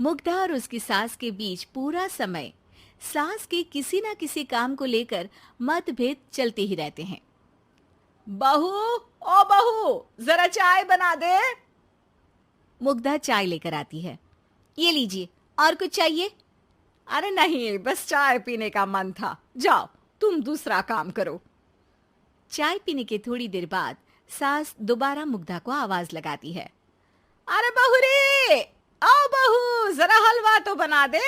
मुग्धा और उसकी सास के बीच पूरा समय सास के किसी ना किसी काम को लेकर मतभेद चलते ही रहते हैं। बहू, ओ बहू, जरा चाय बना दे। मुग्धा चाय लेकर आती है। ये लीजिए, और कुछ चाहिए? अरे नहीं, बस चाय पीने का मन था। जाओ, तुम दूसरा काम करो। चाय पीने के थोड़ी देर बाद सास दोबारा मुग्धा को आवाज लगाती है। अरे बहू रे, आओ बहू, जरा हलवा तो बना दे,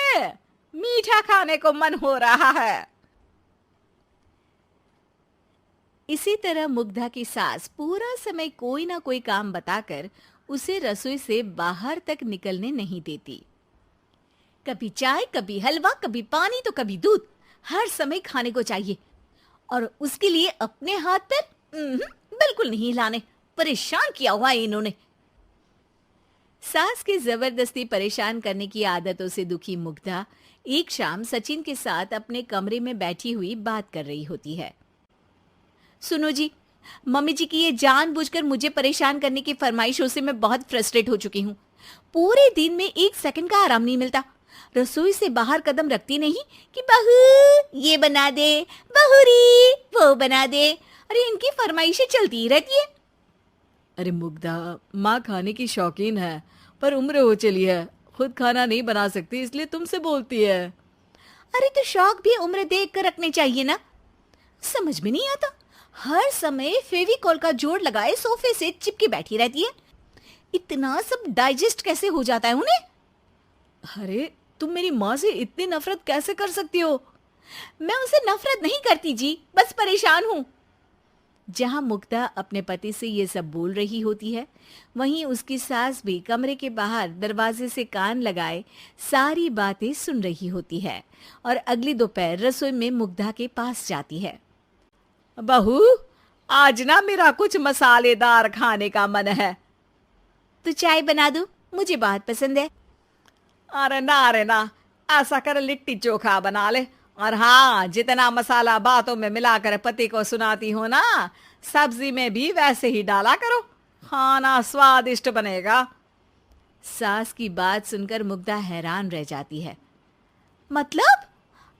मीठा खाने को मन हो रहा है। इसी तरह मुग्धा की सास पूरा समय कोई ना कोई काम बताकर उसे रसोई से बाहर तक निकलने नहीं देती। कभी चाय, कभी हलवा, कभी पानी तो कभी दूध, हर समय खाने को चाहिए और उसके लिए अपने हाथ पैर बिल्कुल नहीं हिलाने। परेशान किया हुआ है इन्होंने। सास के जबरदस्ती परेशान करने की आदतों से दुखी मुग्धा एक शाम सचिन के साथ अपने कमरे में बैठी हुई बात कर रही होती है। सुनो जी, मम्मी जी की ये जानबूझकर मुझे परेशान करने की फरमाइशों से मैं बहुत फ्रस्ट्रेट हो चुकी हूँ। पूरे दिन में एक सेकंड का आराम नहीं मिलता। रसोई से बाहर कदम रखती नहीं कि बहू ये बना दे, बहू री वो बना दे। अरे इनकी फरमाइशें चलती ही रहती है। अरे मुग्धा, माँ खाने की शौकीन है, पर उम्र हो चली है, खुद खाना नहीं बना सकती, इसलिए तुमसे बोलती है। अरे तो शौक भी उम्र देख कर रखने चाहिए ना। समझ में नहीं आता, हर समय फेविकॉल का जोड़ लगाए सोफे से चिपके बैठी रहती है। इतना सब डाइजेस्ट कैसे हो जाता है उन्हें? अरे तुम मेरी माँ से इतनी नफरत कैसे कर सकती हो? मैं उनसे नफरत नहीं करती जी, बस परेशान हूँ। जहां मुग्धा अपने पति से ये सब बोल रही होती है, वहीं उसकी सास भी कमरे के बाहर दरवाजे से कान लगाए सारी बातें सुन रही होती है और अगली दोपहर रसोई में मुग्धा के पास जाती है। बहू, आज ना मेरा कुछ मसालेदार खाने का मन है। तो चाय बना दूं? मुझे बहुत पसंद है। अरे ना, ऐसा कर लिट्टी चोखा बना ले। और हाँ, जितना मसाला बातों में मिलाकर पति को सुनाती हो ना, सब्जी में भी वैसे ही डाला करो, खाना स्वादिष्ट बनेगा। सास की बात सुनकर मुग्धा हैरान रह जाती है। मतलब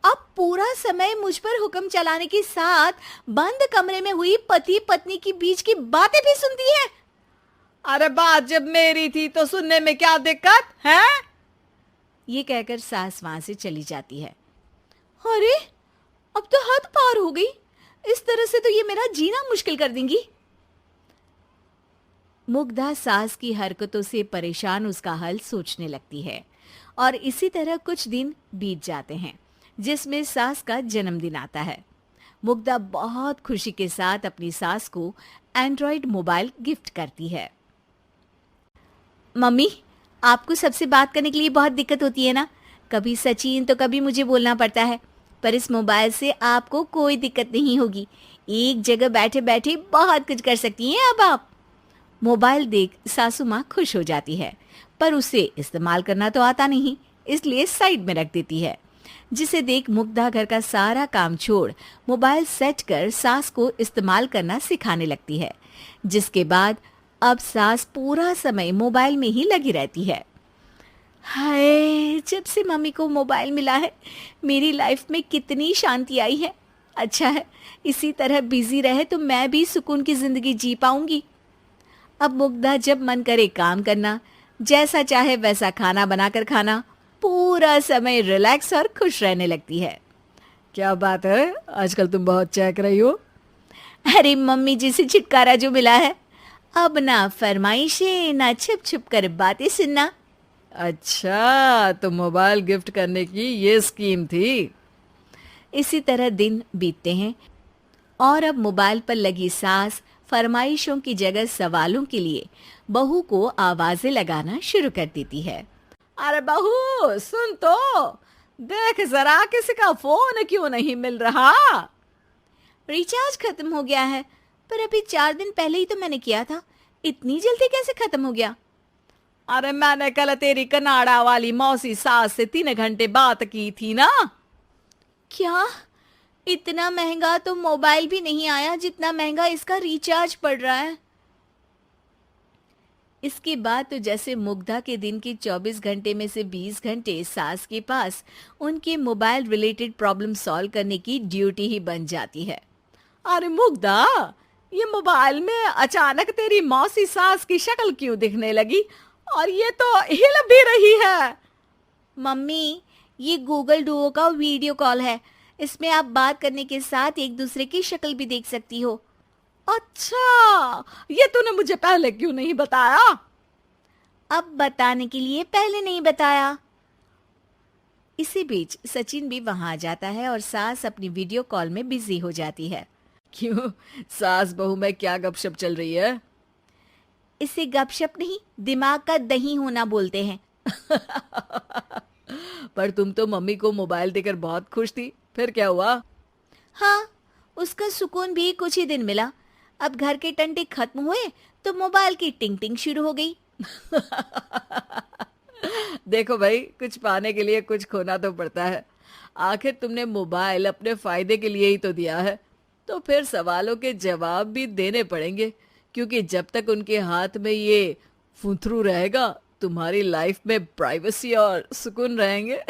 अब पूरा समय मुझ पर हुक्म चलाने के साथ बंद कमरे में हुई पति पत्नी की बीच की बातें भी सुनती है? अरे बात जब मेरी थी तो सुनने में क्या दिक्कत है? ये कहकर सास वहां से चली जाती है। अरे अब तो हद पार हो गई। इस तरह से तो ये मेरा जीना मुश्किल कर देंगी। मुग्धा सास की हरकतों से परेशान उसका हल सोचने लगती है और इसी तरह कुछ दिन बीत जाते हैं, जिसमें सास का जन्मदिन आता है। मुग्धा बहुत खुशी के साथ अपनी सास को एंड्रॉइड मोबाइल गिफ्ट करती है। मम्मी, आपको सबसे बात करने के लिए बहुत दिक्कत होती है ना? कभी सचिन तो कभी मुझे बोलना पड़ता है, पर इस मोबाइल से आपको कोई दिक्कत नहीं होगी। एक जगह बैठे बैठे बहुत कुछ कर सकती हैं अब आप। मोबाइल देख सासू माँ खुश हो जाती है, पर उसे इस्तेमाल करना तो आता नहीं, इसलिए साइड में रख देती है। जिसे देख मुग्धा घर का सारा काम छोड़ मोबाइल सेट कर सास को इस्तेमाल करना सिखाने लगती है, जिसके बाद अब सास पूरा समय मोबाइल में ही लगी रहती है। हाय, जब से मम्मी को मोबाइल मिला है मेरी लाइफ में कितनी शांति आई है। अच्छा है, इसी तरह बिजी रहे तो मैं भी सुकून की जिंदगी जी पाऊंगी। अब मुग्धा जब मन करे काम करना, जैसा चाहे वैसा खाना बनाकर खाना, पूरा समय रिलैक्स और खुश रहने लगती है। क्या बात है, आजकल तुम बहुत चहक रही हो। अरे मम्मी जी से छुटकारा जो मिला है, अब ना फरमाइशें ना छुप छुप कर बातें सुनना। अच्छा, तो मोबाइल गिफ्ट करने की ये स्कीम थी। इसी तरह दिन बीतते हैं और अब मोबाइल पर लगी सास फरमाइशों की जगह सवालों के लिए बहू को आवाजें लगाना शुरू कर देती है। अरे बहू सुन तो, देख जरा किसी का फोन क्यों नहीं मिल रहा? रिचार्ज खत्म हो गया है, पर अभी 4 दिन पहले ही तो मैंने किया था। इतनी जल्दी कैसे खत्म हो गया? अरे मैंने कल तेरी कनाडा वाली मौसी सास से 3 घंटे बात की थी ना। क्या? इतना महंगा तो मोबाइल भी नहीं आया जितना महंगा इसका रिचार्ज पड़ रहा है। इसके बाद तो जैसे मुग्धा के दिन के 24 घंटे में से 20 घंटे सास के पास उनके मोबाइल रिलेटेड प्रॉब्लम सॉल्व करने की ड्यूटी ही बन जाती है। अरे मुग्धा, ये मोबाइल में अचानक तेरी मौसी सास की शक्ल क्यों दिखने लगी? और ये तो हिल भी रही है। मम्मी, ये गूगल डुओ का वीडियो कॉल है। इसमें आप बात करने के साथ एक दूसरे की शक्ल भी देख सकती हो। अच्छा, ये तूने मुझे पहले क्यों नहीं बताया? अब बताने के लिए पहले नहीं बताया। इसी बीच सचिन भी वहां आ जाता है और सास अपनी वीडियो कॉल में बिजी हो जाती है। क्यों, सास बहू में क्या गपशप चल रही है? इसे गपशप नहीं, दिमाग का दही होना बोलते हैं। पर तुम तो मम्मी को मोबाइल देकर बहुत खुश थी, फिर क्या हुआ? हाँ, उसका सुकून भी कुछ ही दिन मिला। अब घर के टंटे खत्म हुए तो मोबाइल की टिंग टिंग शुरू हो गई। देखो भाई, कुछ पाने के लिए कुछ खोना तो पड़ता है। आखिर तुमने मोबाइल अपने फायदे के लिए ही तो दिया है, तो फिर सवालों के जवाब भी देने पड़ेंगे, क्योंकि जब तक उनके हाथ में ये फुंथरू रहेगा, तुम्हारी लाइफ में प्राइवेसी और सुकून रहेंगे।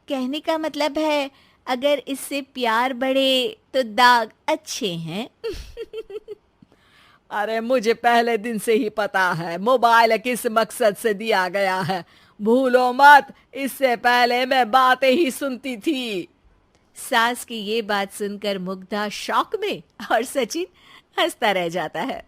कहने का मतलब है अगर इससे प्यार बढ़े तो दाग अच्छे हैं। अरे मुझे पहले दिन से ही पता है मोबाइल किस मकसद से दिया गया है। भूलो मत, इससे पहले मैं बातें ही सुनती थी। सास की ये बात सुनकर मुग्धा शॉक में और सचिन हंसता रह जाता है।